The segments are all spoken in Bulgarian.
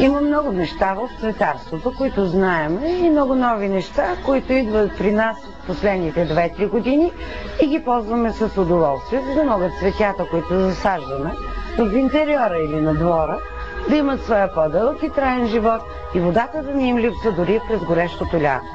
Има много неща в цветарството, които знаем, и много нови неща, които идват при нас в последните 2-3 години и ги ползваме с удоволствие, за да могат цветята, които засаждаме в интериора или на двора, да имат своя по-дълъг и траен живот и водата да ни им липсва дори през горещото лято.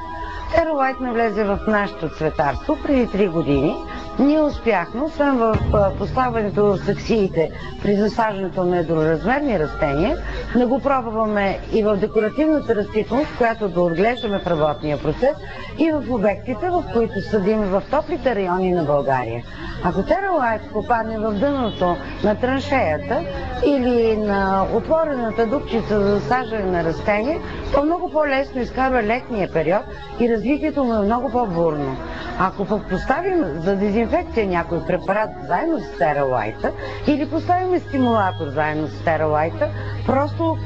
Terra White навлезе в нашето цветарство преди 3 години. Ние успяхме, освен в поставянето в саксиите при засаждането на едроразмерни растения, да го пробваме и в декоративната растителност, която да отглеждаме в работния процес, и в обектите, в които съдим в топлите райони на България. Ако Terra White попадне в дъното на траншеята или на отворената дупчица за засаждане на растения, то много по-лесно изкарва летния период и развитието му е много по-бурно. Ако пък поставим за дезинфекция някой препарат заедно с Terra White или поставим стимулатор заедно с Terra White, просто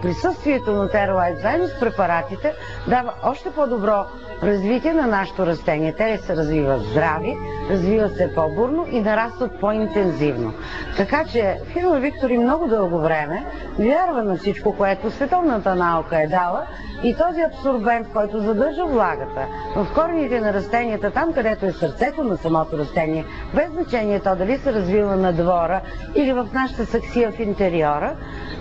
присъствието на Terra White заедно с препаратите дава още по-добро развитие на нашето растение. Те се развиват здрави, развиват се по-бурно и нарастват по-интензивно. Така че фирма Victory много дълго време вярва на всичко, което световната наука е дала, и този абсорбент, който задържа влагата в корените на растенията, там където е сърцето на самото растение, без значение то дали се развива на двора или в нашата саксия в интериора,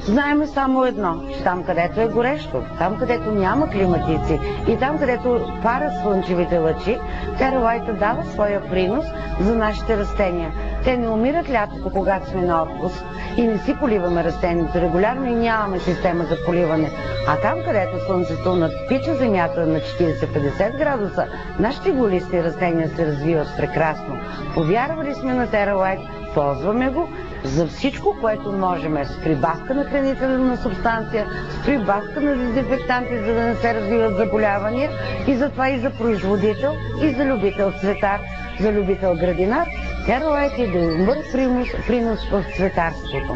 знаем само едно, че там където е горещо, там където няма климатици и там където парят слънчевите лъчи, Terra White дава своя принос за нашите растения. Те не умират лятото, когато сме на отпуск и не си поливаме растението регулярно и нямаме система за поливане. А там, където слънцето надпича земята на 40-50 градуса, нашите голисти растения се развиват прекрасно. Повярвали сме на Terra White, ползваме го за всичко, което можем, с прибавка на хранителна субстанция, с прибавка на дезинфектанти, за да не се развиват заболявания, и затова и за производител, и за любител цветар, за любител градинар, Terra White е добър принос в цветарството.